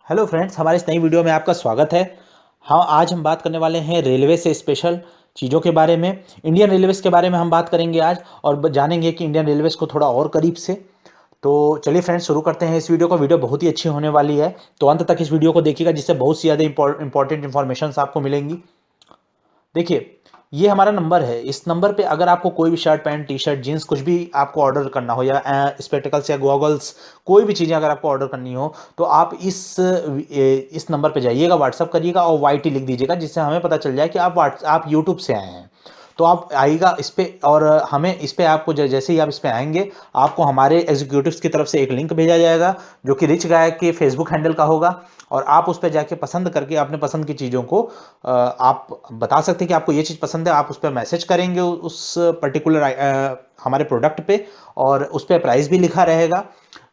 Hello friends, हमारे इस नई वीडियो में आपका स्वागत है। हाँ, आज हम बात करने वाले हैं रेलवे से स्पेशल चीज़ों के बारे में। इंडियन रेलवेज़ के बारे में हम बात करेंगे आज और जानेंगे कि इंडियन रेलवेज़ को थोड़ा और करीब से। तो चलिए फ्रेंड्स, शुरू करते हैं इस वीडियो को। वीडियो बहुत ही अच्छी होने वाली है, तो अंत तक इस वीडियो को देखिएगा, जिससे बहुत सी ज़्यादा इंपॉर्टेंट इन्फॉर्मेशन आपको मिलेंगी। देखिए, ये हमारा नंबर है। इस नंबर पे अगर आपको कोई भी shirt pant T shirt jeans कुछ भी आपको ऑर्डर करना हो, या स्पेक्टिकल्स या गॉगल्स, कोई भी चीज़ें अगर आपको ऑर्डर करनी हो, तो आप इस नंबर पे जाइएगा, व्हाट्सअप करिएगा और वाईटी लिख दीजिएगा, जिससे हमें पता चल जाए कि आप यूट्यूब से आए हैं। तो आप आइएगा इस पे, और हमें इस पे आपको जैसे ही आप इस पे आएंगे, आपको हमारे एग्जीक्यूटिव्स की तरफ से एक लिंक भेजा जाएगा, जो कि रिच गाय के फेसबुक हैंडल का होगा। और आप उस पर जाके पसंद करके अपने पसंद की चीज़ों को आप बता सकते हैं कि आपको ये चीज़ पसंद है। आप उस पर मैसेज करेंगे उस पर्टिकुलर हमारे प्रोडक्ट पे, और उस पर प्राइस भी लिखा रहेगा।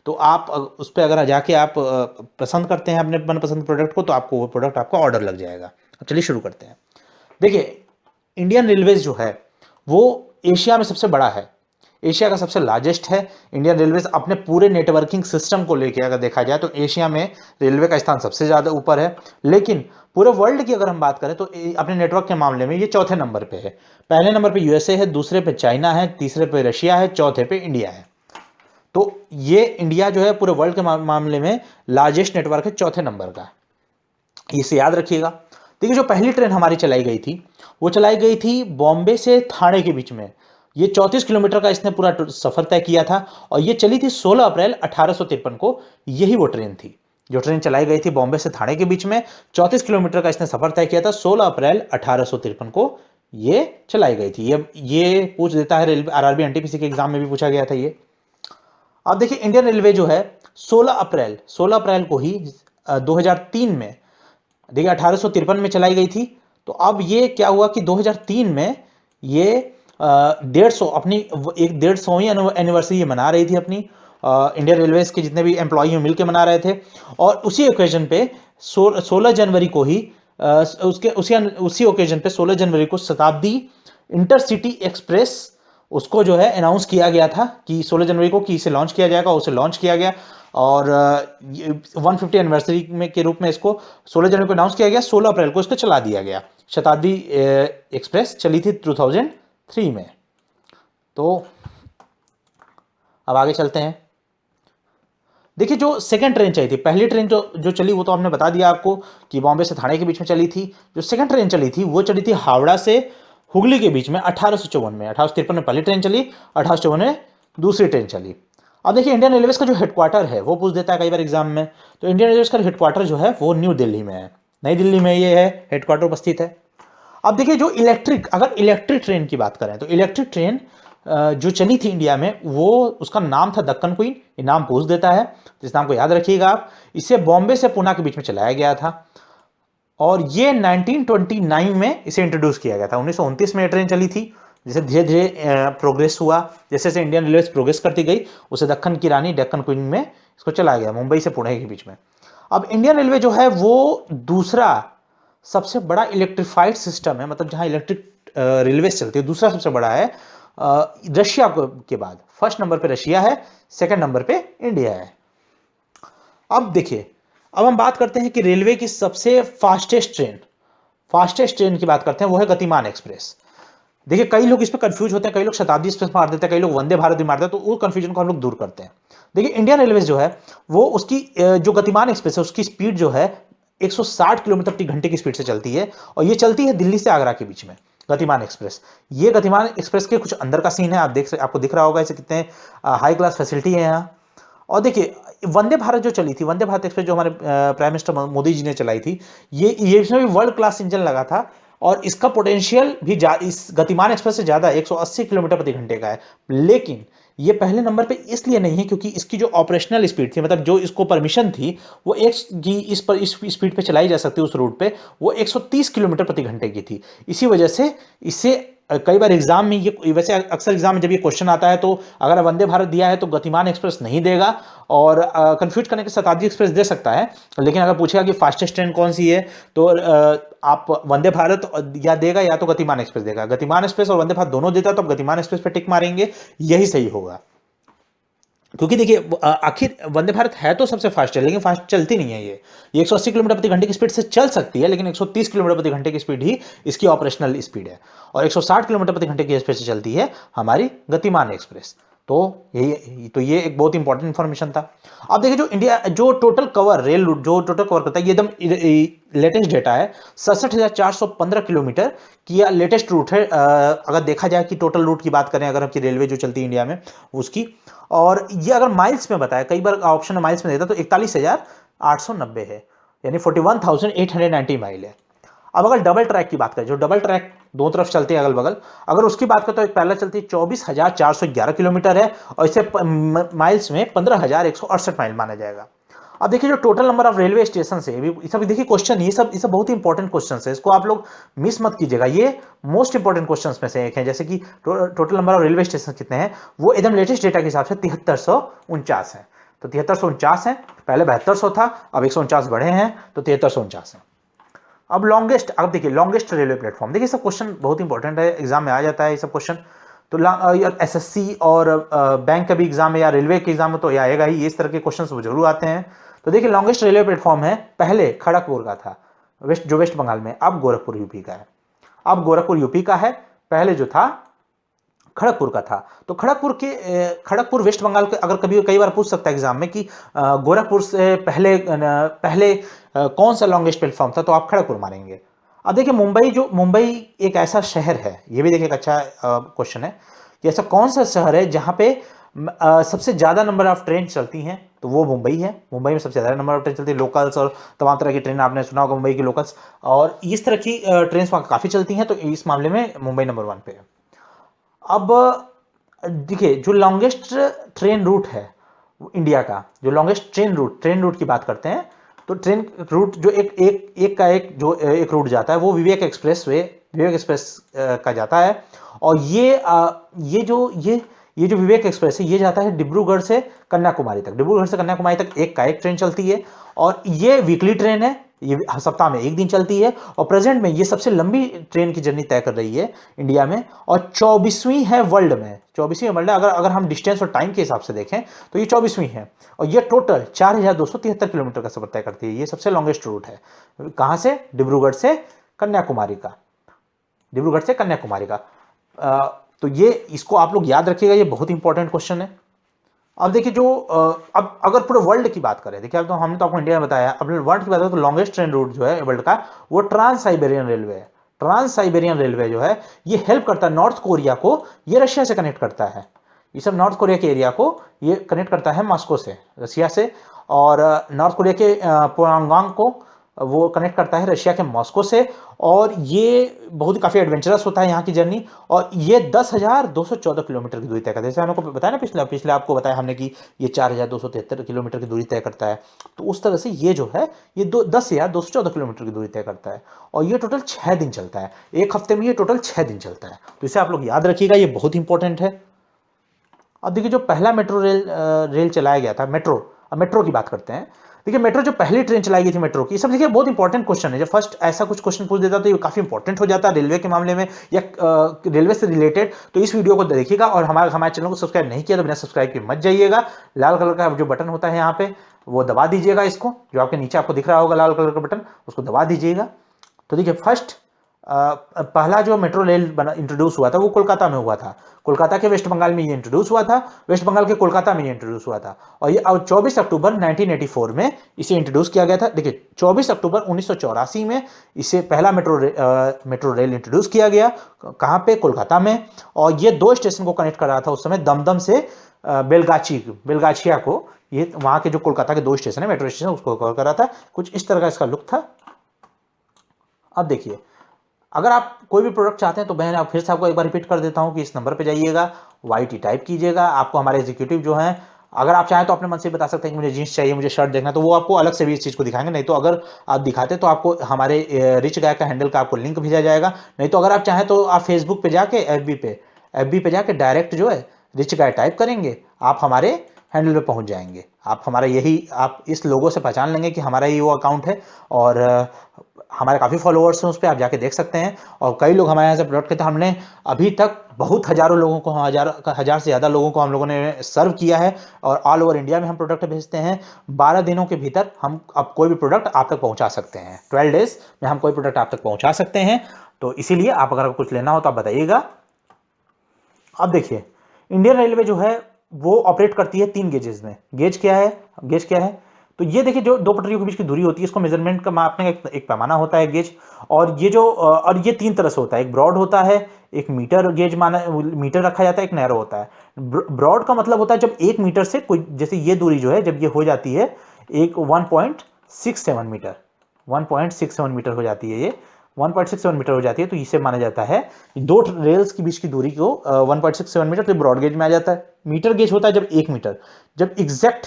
तो आप उस पर अगर जाके आप पसंद करते हैं अपने मनपसंद प्रोडक्ट को, तो आपको वो प्रोडक्ट आपका ऑर्डर लग जाएगा। चलिए शुरू करते हैं। देखिए, इंडियन रेलवेज जो है वो एशिया में सबसे बड़ा है, एशिया का सबसे लार्जेस्ट है। इंडियन रेलवेज अपने पूरे नेटवर्किंग सिस्टम को लेकर अगर देखा जाए तो एशिया में रेलवे का स्थान सबसे ज़्यादा ऊपर है। लेकिन पूरे वर्ल्ड की अगर हम बात करें तो अपने नेटवर्क के मामले में ये चौथे नंबर पे है। पहले नंबर पे यूएसए है, दूसरे पे चाइना है, तीसरे पे रशिया है, चौथे पे इंडिया है। तो ये इंडिया जो है पूरे वर्ल्ड के मामले में लार्जेस्ट नेटवर्क है, चौथे नंबर का। इसे याद रखिएगा। देखिए, जो पहली ट्रेन हमारी चलाई गई थी, वो चलाई गई थी बॉम्बे से ठाणे के बीच में। ये 34 किलोमीटर का इसने पूरा सफर तय किया था, और ये चली थी 16 अप्रैल 1853 को। यही वो ट्रेन थी जो ट्रेन चलाई गई थी बॉम्बे से ठाणे के बीच में। 34 किलोमीटर का इसने सफर तय किया था, 16 अप्रैल 1853 को ये चलाई गई थी। ये पूछ देता है रेलवे, आरआरबी एनटीपीसी के एग्जाम में भी पूछा गया था ये। अब देखिए, इंडियन रेलवे जो है 16 अप्रैल को ही 2003 में, देखिए 1853 में चलाई गई थी। तो अब ये क्या हुआ कि 2003 में ये 150 अपनी एक 150वीं एनिवर्सरी ये मना रही थी अपनी। इंडियन रेलवेज के जितने भी एम्प्लॉई हैं मिलकर मना रहे थे। और उसी ओकेजन पे 16 जनवरी को ही उसके उसी ओकेजन पे 16 जनवरी को शताब्दी इंटरसिटी एक्सप्रेस, उसको जो है अनाउंस किया गया था कि 16 जनवरी को कि इसे लॉन्च किया जाएगा। उसे लॉन्च किया गया, और 150 एनिवर्सरी में के रूप में इसको 16 जनवरी को अनाउंस किया गया। 16 अप्रैल को इसको चला दिया गया। शताब्दी एक्सप्रेस चली थी 2003 में। तो अब आगे चलते हैं। देखिए, जो सेकंड ट्रेन चली थी, पहली ट्रेन जो चली वो तो हमने बता दिया आपको कि बॉम्बे से ठाणे के बीच में चली थी। जो सेकंड ट्रेन चली थी वो चली थी हावड़ा से हुगली के बीच में 1854 में। 1853 में पहली ट्रेन चली, 1854 में दूसरी ट्रेन चली। अब देखिए, इंडियन रेलवेज का जो हेडक्वार्टर है वो पूछ देता है कई बार एग्जाम में। तो इंडियन रेलवेज का हेडक्वार्टर जो है वो न्यू दिल्ली में है, नई दिल्ली में ये है हेडक्वार्टर उपस्थित है। अब देखिए, जो अगर इलेक्ट्रिक ट्रेन की बात करें तो इलेक्ट्रिक ट्रेन जो चली थी इंडिया में, वो उसका नाम था दक्कन क्वीन। ये नाम पूछ देता है, तो इस नाम को याद रखिएगा आप। इसे बॉम्बे से पुणे के बीच में चलाया गया था, और ये 1929 में इसे इंट्रोड्यूस किया गया था। 1929 में ये ट्रेन चली थी। जैसे धीरे धीरे प्रोग्रेस हुआ, जैसे जैसे इंडियन रेलवे प्रोग्रेस करती गई, उसे दक्कन की रानी डेक्कन क्वीन में इसको चलाया गया, मुंबई से पुणे के बीच में। अब इंडियन रेलवे जो है वो दूसरा सबसे बड़ा इलेक्ट्रिफाइड सिस्टम है, मतलब जहां इलेक्ट्रिक रेलवे चलती है, दूसरा सबसे बड़ा है रशिया के बाद। फर्स्ट नंबर पे रशिया है, सेकंड नंबर पे इंडिया है। अब देखिए, अब हम बात करते हैं कि रेलवे की सबसे फास्टेस्ट ट्रेन की बात करते हैं, वो है गतिमान एक्सप्रेस। देखिए, कई लोग इस पर कंफ्यूज होते हैं, कई लोग शताब्दी एक्सप्रेस मार देते हैं, कई लोग वंदे भारत भी मारते हैं, तो वो कंफ्यूजन को हम लोग दूर करते हैं। देखिए, इंडियन रेलवेज जो है वो उसकी जो गतिमान एक्सप्रेस है उसकी स्पीड जो है 160 किलोमीटर प्रति घंटे की स्पीड से चलती है, और ये चलती है दिल्ली से आगरा के बीच में। गतिमान एक्सप्रेस, ये गतिमान एक्सप्रेस के कुछ अंदर का सीन है, आपको दिख रहा होगा इसे कितने हाई क्लास फैसिलिटी है यहाँ। और देखिए, वंदे भारत जो चली थी, वंदे भारत एक्सप्रेस जो हमारे प्राइम मिनिस्टर मोदी जी ने चलाई थी, ये इसमें भी वर्ल्ड क्लास इंजन लगा था, और इसका पोटेंशियल भी इस गतिमान एक्सप्रेस से ज़्यादा 180 किलोमीटर प्रति घंटे का है। लेकिन ये पहले नंबर पे इसलिए नहीं है क्योंकि इसकी जो ऑपरेशनल स्पीड थी, मतलब जो इसको परमिशन थी, वो इस स्पीड पे चलाई जा सकती है उस रूट पे, वो 130 किलोमीटर प्रति घंटे की थी। इसी वजह से इसे कई बार एग्जाम में ये, वैसे अक्सर एग्जाम में जब ये क्वेश्चन आता है तो अगर वंदे भारत दिया है तो गतिमान एक्सप्रेस नहीं देगा, और कंफ्यूज करने के शताब्दी एक्सप्रेस दे सकता है। लेकिन अगर पूछेगा कि फास्टेस्ट ट्रेन कौन सी है, तो आप वंदे भारत या देगा या तो गतिमान एक्सप्रेस देगा। गतिमान एक्सप्रेस और वंदे भारत दोनों देता तो आप गतिमान एक्सप्रेस पे टिक मारेंगे, यही सही होगा। क्योंकि देखिए आखिर वंदे भारत है तो सबसे फास्ट है, लेकिन फास्ट चलती नहीं है ये 180 किलोमीटर प्रति घंटे की स्पीड से चल सकती है, लेकिन 130 किलोमीटर प्रति घंटे की स्पीड ही इसकी ऑपरेशनल स्पीड है, और 160 किलोमीटर प्रति घंटे की स्पीड से चलती है हमारी गतिमान एक्सप्रेस। तो ये एक बहुत इंपॉर्टेंट इंफॉर्मेशन था। अब देखिए जो इंडिया जो टोटल कवर रेल रूट जो टोटल कवर करता है, ये एकदम लेटेस्ट डेटा है, 67,415 किलोमीटर की लेटेस्ट रूट है। अगर देखा जाए कि टोटल रूट की बात करें, अगर आपकी रेलवे जो चलती है इंडिया में उसकी, और ये अगर माइल्स में बताया, कई बार ऑप्शन माइल्स में देता तो 41,890 है, यानी 41,890 माइल है। अब अगर डबल ट्रैक की बात करें, जो डबल ट्रैक दो तरफ चलते हैं अगल बगल, अगर उसकी बात करें तो एक पहला चलती है 24,411 किलोमीटर है, और इसे माइल्स में 15,168 माइल माना जाएगा। अब देखिए जो total number of railway station है, ये सब देखिए क्वेश्चन, ये सब बहुत ही इंपॉर्टेंट क्वेश्चन है, इसको आप लोग मिस मत कीजिएगा, ये मोस्ट इंपॉर्टेंट क्वेश्चन में से एक है। जैसे कि total number of railway station कितने हैं, वो एकदम लेटेस्ट डेटा के हिसाब से 7349 है। तो 7349 है, पहले 7200 था, अब 149 बढ़े हैं, तो 7349 है। अब लॉन्गेस्ट, अब देखिए लॉन्गेस्ट रेलवे प्लेटफॉर्म, देखिए सब क्वेश्चन बहुत इंपॉर्टेंट है, एग्जाम में आ जाता है ये सब क्वेश्चन। तो एसएससी और बैंक का भी एग्जाम है, या रेलवे के एग्जाम में तो ये आएगा ही, इस तरह के क्वेश्चन जरूर आते हैं। तो देखिए लॉन्गेस्ट रेलवे प्लेटफॉर्म है, पहले खड़गपुर का था, वेस्ट बंगाल में, अब गोरखपुर यूपी का है। अब गोरखपुर यूपी का है, पहले जो था खड़गपुर का था। तो खड़गपुर वेस्ट बंगाल के, अगर कई बार पूछ सकता है एग्जाम में कि गोरखपुर से पहले कौन सा लॉन्गेस्ट प्लेटफॉर्म था, तो आप खड़गपुर मारेंगे। अब देखिए मुंबई एक ऐसा शहर है, ये भी देखिए एक अच्छा क्वेश्चन है कि ऐसा कौन सा शहर है जहां पे सबसे ज्यादा नंबर ऑफ ट्रेन चलती हैं, तो वो मुंबई है। मुंबई में सबसे ज्यादा नंबर ऑफ ट्रेन चलती है, लोकल्स और तमाम तरह की ट्रेन, आपने सुना होगा मुंबई की लोकल्स, और इस तरह की ट्रेन वहां काफी चलती हैं, तो इस मामले में मुंबई नंबर 1 पे है। अब देखिए जो लॉन्गेस्ट ट्रेन रूट है इंडिया का, जो लॉन्गेस्ट ट्रेन रूट की बात करते हैं, तो ट्रेन रूट जो एक रूट जाता है, वो विवेक एक्सप्रेस का जाता है। और ये जो विवेक एक्सप्रेस है, ये जाता है डिब्रूगढ़ से कन्याकुमारी तक एक ट्रेन चलती है, और ये वीकली ट्रेन है, ये सप्ताह में एक दिन चलती है, और प्रेजेंट में ये सबसे लंबी ट्रेन की जर्नी तय कर रही है इंडिया में, और 24वीं है वर्ल्ड में, 24वीं वर्ल्ड में। अगर हम डिस्टेंस और टाइम के हिसाब से देखें तो ये 24वीं है, और ये टोटल 4,273 किलोमीटर का सफर तय करती है। ये सबसे लॉन्गेस्ट रूट है, कहां से, डिब्रूगढ़ से कन्याकुमारी का। तो ये, इसको आप लोग याद रखिएगा, ये बहुत इंपॉर्टेंट क्वेश्चन है। अब देखिए जो अब अगर पूरे वर्ल्ड की बात करें, देखिए अब तो हमने तो आपको इंडिया में बताया, अब वर्ल्ड की बात करें तो लॉन्गेस्ट ट्रेन रूट जो है वर्ल्ड का, वो ट्रांस साइबेरियन रेलवे है। ट्रांस साइबेरियन रेलवे जो है, ये हेल्प करता है नॉर्थ कोरिया को, ये रशिया से कनेक्ट करता है, ये सब नॉर्थ कोरिया के एरिया को ये कनेक्ट करता है मॉस्को से, रशिया से, और नॉर्थ कोरिया के प्योंगयांग को वो कनेक्ट करता है रशिया के मॉस्को से। और ये बहुत काफ़ी एडवेंचरस होता है यहाँ की जर्नी, और ये 10,214 किलोमीटर की दूरी तय करता है। जैसे हमको बताया ना, पिछले आपको बताया हमने कि ये 4,273 किलोमीटर की दूरी तय करता है, तो उस तरह से ये जो है, ये 10,214 किलोमीटर की दूरी तय करता है, और ये टोटल 6 दिन चलता है, एक हफ्ते में ये टोटल 6 दिन चलता है। तो इसे आप लोग याद रखिएगा, ये बहुत इंपॉर्टेंट है। अब देखिए जो पहला मेट्रो रेल चलाया गया था, मेट्रो की बात करते हैं। देखिए मेट्रो जो पहली ट्रेन चलाई गई थी मेट्रो की, सब देखिए बहुत इंपॉर्टेंट क्वेश्चन है। जब फर्स्ट ऐसा कुछ क्वेश्चन पूछ देता तो ये काफी इंपॉर्टेंट हो जाता है रेलवे के मामले में, या रेलवे से रिलेटेड। तो इस वीडियो को देखिएगा, और हमारे चैनल को सब्सक्राइब नहीं किया तो बिना सब्सक्राइब के मत जाइएगा। लाल कलर का जो बटन होता है यहाँ पे, वो दबा दीजिएगा, इसको जो आपके नीचे आपको दिख रहा होगा लाल कलर का बटन, उसको दबा दीजिएगा। तो देखिए फर्स्ट पहला जो मेट्रो रेल इंट्रोड्यूस हुआ था, वो कोलकाता में हुआ था। कोलकाता के वेस्ट बंगाल में ये इंट्रोड्यूस हुआ था, वेस्ट बंगाल के कोलकाता में ये इंट्रोड्यूस हुआ था, और ये 24 अक्टूबर 1984 में इसे इंट्रोड्यूस किया गया था। देखिए 24 अक्टूबर 1984 में इसे पहला मेट्रो रेल इंट्रोड्यूस किया गया, कहाँ पे, कोलकाता में। और ये 2 स्टेशन को कनेक्ट कर रहा था उस समय, दमदम से बेलगाछिया को, ये वहां के जो कोलकाता के 2 स्टेशन है, मेट्रो स्टेशन, उसको कवर कर रहा था। कुछ इस तरह का इसका लुक था। अब देखिए, अगर आप कोई भी प्रोडक्ट चाहते हैं तो मैं फिर से आपको एक बार रिपीट कर देता हूं कि इस नंबर पे जाइएगा, YT टाइप कीजिएगा। आपको हमारे एग्जीक्यूटिव जो हैं, अगर आप चाहें तो अपने मन से बता सकते हैं कि मुझे जीन्स चाहिए, मुझे शर्ट देखना, तो वो आपको अलग से भी इस चीज़ को दिखाएंगे। नहीं तो अगर आप दिखाते तो आपको हमारे रिच गाय का हैंडल का आपको लिंक भेजा जाएगा। नहीं तो अगर आप चाहें तो आप फेसबुक पे जाके, FB पे जाके डायरेक्ट जो है रिच गाय टाइप करेंगे, आप हमारे हैंडल पे पहुंच जाएंगे। आप इस लोगो से पहचान लेंगे कि हमारा ही वो अकाउंट है। और हमारे काफ़ी फॉलोअर्स हैं उस पर, आप जाके देख सकते हैं। और कई लोग हमारे यहाँ से प्रोडक्ट खरीदते हैं। हमने अभी तक बहुत हज़ारों लोगों को, हज़ार से ज़्यादा लोगों को हम लोगों ने सर्व किया है। और ऑल ओवर इंडिया में हम प्रोडक्ट भेजते हैं। 12 दिनों के भीतर हम अब कोई भी प्रोडक्ट आप तक पहुँचा सकते हैं। 12 डेज में हम कोई प्रोडक्ट आप तक पहुँचा सकते हैं। तो इसीलिए आप अगर कुछ लेना हो तो आप बताइएगा। अब देखिए, इंडियन रेलवे जो है वो ऑपरेट करती है 3 गेजेस में। गेज क्या है? गेज क्या है? तो ये देखिए, जो 2 पटरियों के बीच की दूरी होती है, इसको मेजरमेंट का मापने का एक पैमाना होता है, गेज। और ये जो और ये 3 तरह से होता है। एक ब्रॉड होता है, एक मीटर गेज मीटर रखा जाता है, एक नैरो होता है। ब्रॉड का मतलब होता है जब 1 मीटर से कोई, जैसे ये दूरी जो है जब ये हो जाती है एक 1.67 मीटर, 1.67 मीटर हो जाती है, ये 1.67 मीटर हो जाती है, तो इसे माना जाता है 2 रेल्स के बीच की दूरी को 1.67 मीटर, तो ब्रॉड गेज में आ जाता है। मीटर गेज होता है जब 1 मीटर, जब एग्जैक्ट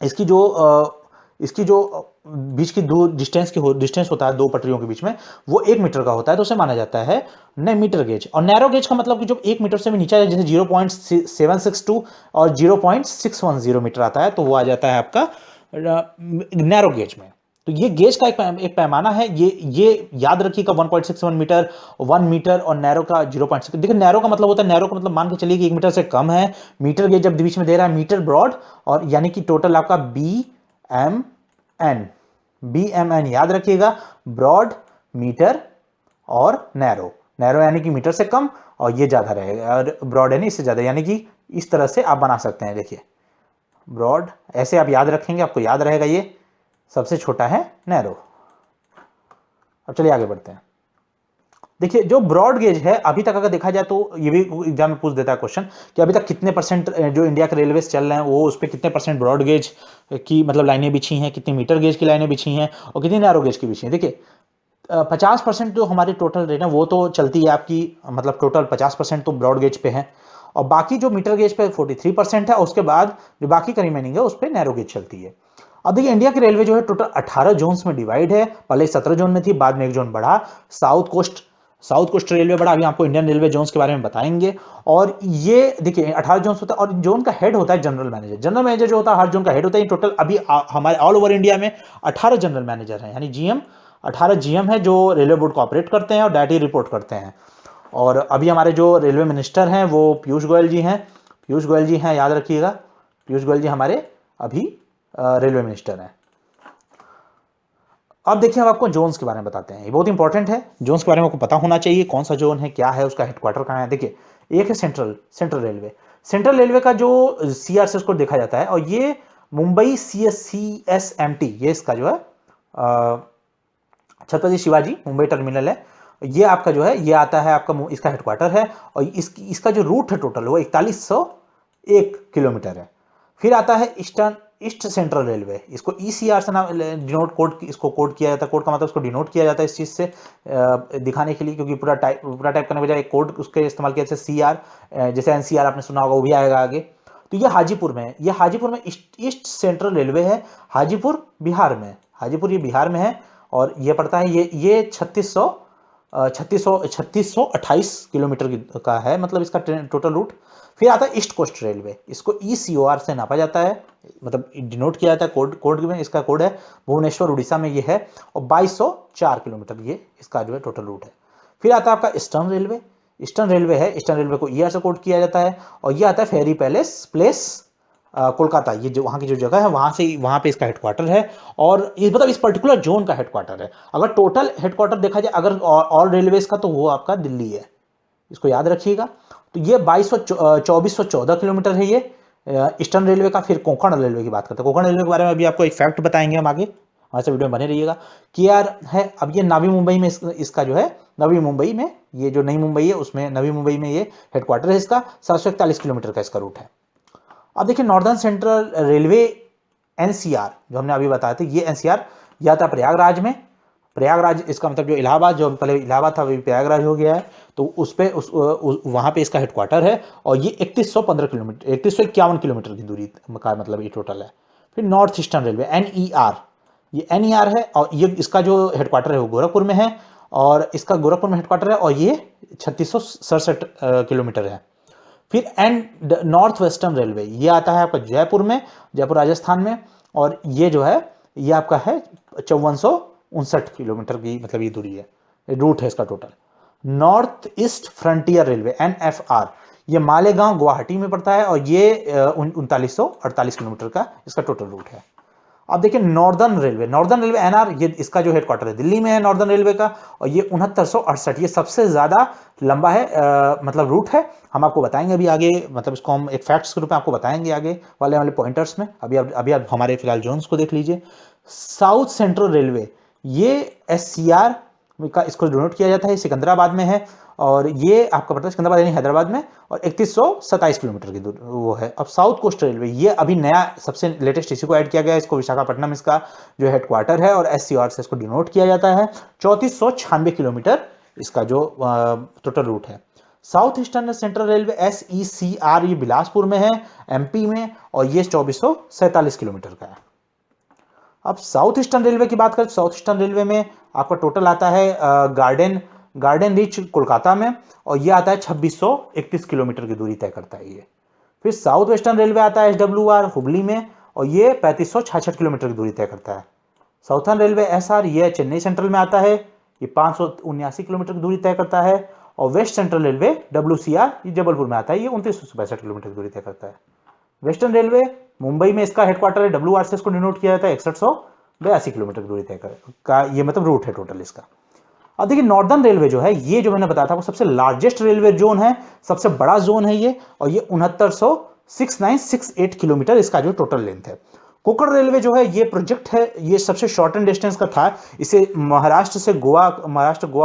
इसकी जो बीच की दूर डिस्टेंस होता है 2 पटरियों के बीच में, वो 1 मीटर का होता है, तो उसे माना जाता है मीटर गेज। और नैरो गेज का मतलब कि जो 1 मीटर से भी नीचे है, जैसे 0.762 और 0.610 मीटर आता है, तो वो आ जाता है आपका नैरो गेज में। तो ये गेज का एक पैमाना है। ये याद रखिएगा, 1.67 मीटर, 1 मीटर और नैरो का 0.6। देखिए, नैरो का मतलब होता है, नैरो का मतलब मान के चलिए कि 1 मीटर से कम है। मीटर गेज जब बीच में दे रहा है, मीटर ब्रॉड, और यानी कि टोटल आपका BMN याद रखिएगा, ब्रॉड, मीटर और नैरो। नैरो यानी कि मीटर से कम, और ये ज्यादा रहेगा, और ब्रॉड यानी इससे ज्यादा, यानी कि इस तरह से आप बना सकते हैं। देखिए, ब्रॉड ऐसे आप याद रखेंगे, आपको याद रहेगा। ये सबसे छोटा है नैरो। अब चलिए आगे बढ़ते हैं। देखिए, जो ब्रॉड गेज है, अभी तक अगर देखा जाए तो ये भी एग्जाम में पूछ देता है क्वेश्चन कि अभी तक कितने परसेंट जो इंडिया के रेलवे चल रहे हैं, वो उस पर कितने परसेंट ब्रॉड गेज की मतलब लाइनें बिछी हैं, कितनी मीटर गेज की लाइनें बिछी हैं, और कितनी नैरो गेज की बिछी हैं। देखिए, 50% जो हमारी टोटल रेट है वो तो चलती है आपकी, मतलब टोटल 50% तो ब्रॉड गेज पे है, और बाकी जो मीटर गेज पे 43% है। उसके बाद जो बाकी का रिमेनिंग है उस पर नैरो गेज चलती है। अब देखिए, इंडिया की रेलवे जो है टोटल 18 जोन्स में डिवाइड है। पहले 17 जोन में थी, बाद में एक जोन बढ़ा, साउथ कोस्ट रेलवे बढ़ा। अभी आपको इंडियन रेलवे जोन्स के बारे में बताएंगे। और ये देखिए, 18 जोन्स होता है, और जोन का हेड होता है जनरल मैनेजर। जनरल मैनेजर जो होता है हर जोन का हेड होता है। टोटल अभी हमारे ऑल ओवर इंडिया में 18 जनरल मैनेजर हैं, यानी GM 18 GM है जो रेलवे बोर्ड को ऑपरेट करते हैं और डायरेक्टली रिपोर्ट करते हैं। और अभी हमारे जो रेलवे मिनिस्टर हैं वो पीयूष गोयल जी हैं। पीयूष गोयल जी हैं, याद रखिएगा, पीयूष गोयल जी हमारे अभी रेलवे मिनिस्टर हैं। अब देखिए, हम आपको जोन्स के बारे में बताते हैं। ये बहुत इंपॉर्टेंट है, जोन्स के बारे में आपको पता होना चाहिए, कौन सा जोन है, क्या है, उसका हेडक्वार्टर कहाँ है। देखिए, एक है सेंट्रल रेलवे। सेंट्रल रेलवे का जो CRS को देखा जाता है, और ये मुंबई CSMT, ये इसका जो है छत्रपति शिवाजी मुंबई टर्मिनल है। ये आपका जो है, ये आता है आपका, इसका हेडक्वार्टर है। और इसका जो रूट है टोटल वो 4101 किलोमीटर है। फिर आता है ईस्ट सेंट्रल रेलवे। इसको ECR से नाम डिनोट इसको कोड किया जाता है। कोड का मतलब इसको डिनोट किया जाता है इस चीज से दिखाने के लिए, क्योंकि पूरा टाइप करने के बजाय एक कोड उसके इस्तेमाल किया, जैसे CR, जैसे NCR आपने सुना होगा, वो भी आएगा आगे। तो ये हाजीपुर में है। ये हाजीपुर में ईस्ट सेंट्रल रेलवे है। हाजीपुर बिहार में, हाजीपुर ये बिहार में है। और ये पड़ता है, ये 3628 किलोमीटर का है, मतलब इसका टोटल रूट। फिर आता है ईस्ट कोस्ट रेलवे। इसको ECOR से नापा जाता है, मतलब डिनोट किया जाता है कोड में। इसका कोड है भुवनेश्वर उड़ीसा में ये है, और 2204 किलोमीटर ये इसका जो है टोटल रूट है। फिर आता है आपका ईस्टर्न रेलवे। ईस्टर्न रेलवे है, ईस्टर्न रेलवे को ER से कोड किया जाता है। और ये आता है फेरी प्लेस कोलकाता। ये जो वहाँ की जो जगह है, वहाँ पे इसका हेडक्वार्टर है। और ये मतलब इस पर्टिकुलर जोन का हेडक्वार्टर है। अगर टोटल हेडक्वार्टर देखा जाए अगर ऑल रेलवेज का, तो वो आपका दिल्ली है, इसको याद रखिएगा। तो ये 2414 किलोमीटर है ये ईस्टर्न रेलवे का। फिर कोंकण रेलवे की बात करते हैं। कोंकण रेलवे के बारे में अभी आपको एक फैक्ट बताएंगे हम आगे, हमारे से वीडियो में बने रहिएगा। KR है, अब ये नवी मुंबई में इसका जो है, नवी मुंबई में, ये जो नई मुंबई है उसमें नवी मुंबई में ये हेडक्वार्टर है इसका। 741 किलोमीटर का इसका रूट है। अब देखिए, नॉर्दर्न सेंट्रल रेलवे NCR जो हमने अभी बताया था, ये NCR या था प्रयागराज में। प्रयागराज इसका मतलब जो इलाहाबाद, जो पहले इलाहाबाद था वही प्रयागराज हो गया है। तो वहां पे इसका हेडक्वार्टर है। और ये 3115 किलोमीटर, 3151 किलोमीटर की दूरी का मतलब ये टोटल है। फिर नॉर्थ ईस्टर्न रेलवे NER, ये NER है। और ये इसका जो हेडक्वार्टर है वो गोरखपुर में है, और इसका गोरखपुर में हेडक्वार्टर है, और ये 3667 किलोमीटर है। फिर नॉर्थ वेस्टर्न रेलवे, ये आता है आपका जयपुर में, जयपुर राजस्थान में। और ये जो है, ये आपका है 54 59 किलोमीटर की मतलब ये दूरी है, रूट है इसका total. North east frontier railway NFR, ये मालेगांव गुवाहाटी में पड़ता है और ये 3948 किलोमीटर का इसका टोटल रूट है। अब देखिए नॉर्दर्न रेलवे NR, ये इसका जो हेडक्वार्टर है दिल्ली में है नॉर्दर्न रेलवे का, और ये 6968, ये सबसे ज्यादा लंबा है मतलब रूट है। हम आपको बताएंगे अभी आगे, मतलब इसको हम एक फैक्ट्स के रूप में आपको बताएंगे आगे वाले पॉइंटर्स में। अभी आप हमारे फिलहाल जोन्स को देख लीजिए। साउथ सेंट्रल रेलवे, ये SCR का इसको डोनेट किया जाता है, सिकंदराबाद में है, और ये आपका पड़ता है सिकंदराबाद यानी हैदराबाद में, और 3127 किलोमीटर की दूर वो है। अब साउथ कोस्ट रेलवे, ये अभी नया सबसे लेटेस्ट इसी को ऐड किया गया है, इसको विशाखापट्टनम इसका जो हेडक्वार्टर है, और SCR से इसको डिनोट किया जाता है। 3496 किलोमीटर इसका जो टोटल रूट है। South eastern central railway SECR, ये बिलासपुर में है MP में, और ये 2447 किलोमीटर का है। अब साउथ ईस्टर्न रेलवे की बात करें, साउथ ईस्टर्न रेलवे में आपका टोटल आता है गार्डन रीच कोलकाता में, और ये आता है 2631 किलोमीटर की दूरी तय करता है ये। फिर साउथ वेस्टर्न रेलवे आता है SWR हुबली में, और ये 3566 किलोमीटर की दूरी तय करता है। साउथर्न रेलवे SR, ये चेन्नई सेंट्रल में आता है, ये 579 किलोमीटर की दूरी तय करता है। और वेस्ट सेंट्रल रेलवे WCR, ये जबलपुर में आता है, ये 2962 किलोमीटर की दूरी तय करता है। वेस्टर्न रेलवे मुंबई में इसका हेडक्वार्टर है, WR से इसको डिनोट किया जाता है, 6182 किलोमीटर की दूरी तय का ये मतलब रूट है टोटल इसका। अब देखिए नॉर्दर्न रेलवे जो है, ये जो मैंने बताया था वो सबसे लार्जेस्ट रेलवे जोन है, सबसे बड़ा जोन है ये, और ये 6968 किलोमीटर इसका जो टोटल लेंथ है। कोंकण रेलवे जो है ये प्रोजेक्ट है, ये सबसे शॉर्टन डिस्टेंस का था, इसे महाराष्ट्र गोवा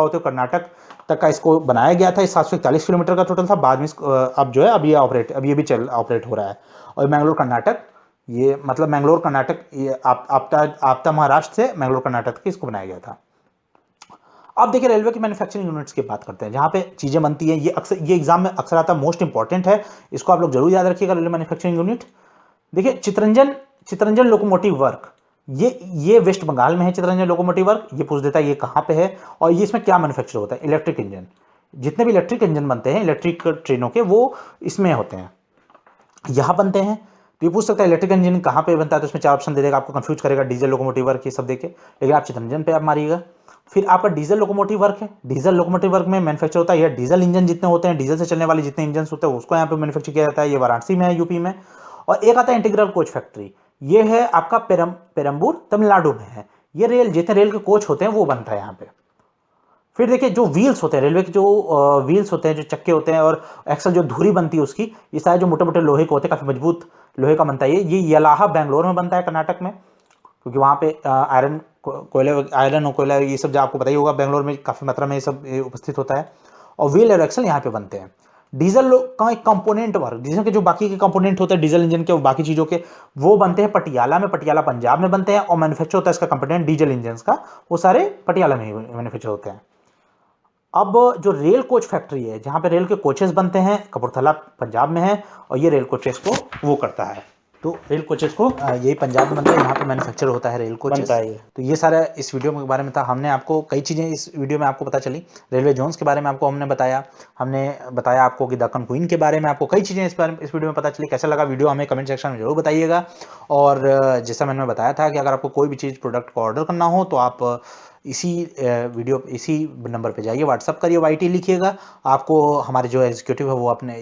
होते कर्नाटक तक का इसको बनाया गया था। 741 किलोमीटर का टोटल था, बाद में अब जो है अब ये ऑपरेट हो रहा है। और मैंगलोर कर्नाटक, ये मतलब मैंगलोर कर्नाटक, ये आपता महाराष्ट्र से मैंगलोर कर्नाटक तक इसको बनाया गया था। अब देखिए रेलवे की मैन्युफैक्चरिंग यूनिट्स की बात करते हैं, जहां पे चीजें बनती हैं, ये एग्जाम में अक्सर आता है, मोस्ट इंपॉर्टेंट है, इसको आप लोग जरूर याद रखिएगा। रेलवे मैन्युफैक्चरिंग यूनिट देखिए चितरंजन लोकोमोटिव वर्क, ये वेस्ट बंगाल में है। चितरंजन लोकोमोटिव वर्क, ये पूछ देता है ये कहां पे है, और ये इसमें क्या मैन्युफैक्चर होता है, इलेक्ट्रिक इंजन, जितने भी इलेक्ट्रिक इंजन बनते हैं इलेक्ट्रिक ट्रेनों के, वो इसमें होते हैं, यहां बनते हैं। तो ये पूछ सकता है इलेक्ट्रिक इंजन कहां पे बनता है, तो इसमें 4 ऑप्शन दे देगा, आपको कंफ्यूज करेगा, डीजल लोकोमोटिव वर्क ये सब देके, लेकिन आप चितरंजन पे आप मारिएगा। फिर आपका डीजल लोकोमोटिव वर्क है, डीजल लोकोमोटिव वर्क में मैन्युफैक्चर होता है, ये डीजल इंजन जितने होते हैं, डीजल से चलने वाले जितने इंजन होते हैं उसको यहाँ पे मैन्युफैक्चर किया जाता है, ये वाराणसी में है, यूपी में। और एक आता है इंटीग्रल कोच फैक्ट्री, ये है आपका पेरम्बूर तमिलनाडु में है, ये जितने रेल के कोच होते हैं वो बनता है यहाँ पे। फिर देखिए जो व्हील्स होते हैं रेलवे के, जो व्हील्स होते हैं, जो चक्के होते हैं, और एक्सल जो धुरी बनती है उसकी, ये सारे जो मोटे मोटे लोहे के होते हैं, काफी मजबूत लोहे का बनता है ये यलाहा बेंगलोर में बनता है कर्नाटक में, क्योंकि वहां पे आयरन और कोयला ये सब जो आपको पता ही होगा, बेंगलोर में काफी मात्रा में ये सब उपस्थित होता है। और व्हील और एक्सल यहाँ पे बनते हैं। डीजल का एक कंपोनेंट वर्क, डीजल के जो बाकी के कंपोनेंट होते हैं डीजल इंजन के, बाकी चीजों के, वो बनते हैं पटियाला में, पटियाला पंजाब में बनते हैं, और मैन्युफैक्चर होता है इसका कंपोनेंट डीजल इंजन का, वो सारे पटियाला में ही मैन्युफैक्चर होते हैं। अब जो रेल कोच फैक्ट्री है, जहां पे रेल के कोचेस बनते हैं, कपूरथला पंजाब में है, और ये रेल कोचेस को वो करता है, तो रेल कोचेस को यही पंजाब में बनता है, यहाँ पे मैन्युफैक्चर होता है रेल कोचेस। तो ये सारा इस वीडियो के बारे में था, हमने आपको कई चीज़ें इस वीडियो में आपको पता चली। रेलवे जोन्स के बारे में आपको हमने बताया आपको कि दक्कन क्वीन के बारे में आपको कई चीज़ें इस वीडियो में पता चली। कैसा लगा वीडियो हमें कमेंट सेक्शन में जरूर बताइएगा। और जैसा मैंने बताया था कि अगर आपको कोई भी चीज़ प्रोडक्ट को ऑर्डर करना हो तो आप इसी नंबर पे जाइए, व्हाट्सअप करिए, YT लिखिएगा, आपको हमारे जो एग्जीक्यूटिव है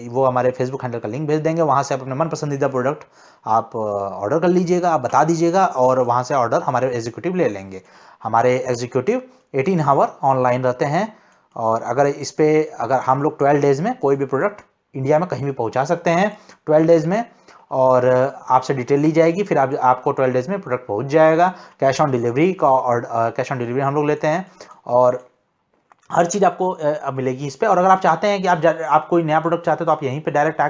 वो हमारे फेसबुक हैंडल का लिंक भेज देंगे, वहाँ से आप अपने मन पसंदीदा प्रोडक्ट आप ऑर्डर कर लीजिएगा, आप बता दीजिएगा, और वहाँ से ऑर्डर हमारे एग्जीक्यूटिव ले लेंगे। हमारे एग्जीक्यूटिव 18 आवर ऑनलाइन रहते हैं, और अगर हम लोग 12 डेज में कोई भी प्रोडक्ट इंडिया में कहीं भी पहुँचा सकते हैं 12 डेज में, और आपसे डिटेल ली जाएगी, फिर आपको 12 डेज में प्रोडक्ट पहुंच जाएगा। कैश ऑन डिलीवरी हम लोग लेते हैं, और हर चीज़ आपको मिलेगी इस पे। और अगर आप चाहते हैं कि आप कोई नया प्रोडक्ट चाहते हैं तो आप यहीं पे डायरेक्ट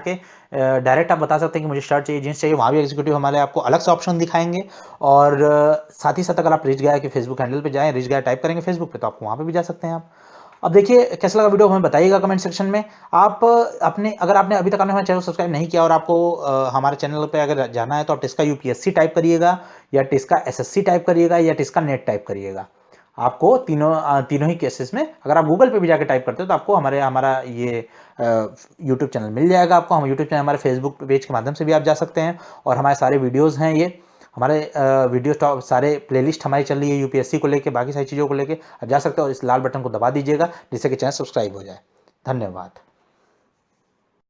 आप बता सकते हैं कि मुझे शर्ट चाहिए, जींस चाहिए, वहाँ भी एग्जीक्यूटिव हमारे आपको अलग से ऑप्शन दिखाएंगे। और साथ ही साथ अगर आप रिच गाय के फेसबुक हैंडल पे जाएं, रिच गाय टाइप करेंगे फेसबुक पे, तो आपको वहाँ पे भी जा सकते हैं आप। अब देखिए कैसा लगा वीडियो हमें बताइएगा कमेंट सेक्शन में। अगर आपने अभी तक हमारे चैनल को सब्सक्राइब नहीं किया और आपको हमारे चैनल पे अगर जाना है तो आप टिस्का UPSC टाइप करिएगा, या टिस्का SSC टाइप करिएगा, या टिस्का नेट टाइप करिएगा। आपको तीनों ही केसेस में अगर आप गूगल पे भी जाकर टाइप करते हो तो आपको हमारा ये यूट्यूब चैनल मिल जाएगा। आपको हम यूट्यूब चैनल हमारे फेसबुक पेज के माध्यम से भी आप जा सकते हैं, और हमारे सारे वीडियोज़ हैं, ये हमारे वीडियो टॉप सारे प्लेलिस्ट हमारी चल रही है यूपीएससी को लेके, बाकी सारी चीज़ों को लेके, आप जा सकते हो और इस लाल बटन को दबा दीजिएगा जिससे कि चैनल सब्सक्राइब हो जाए। धन्यवाद।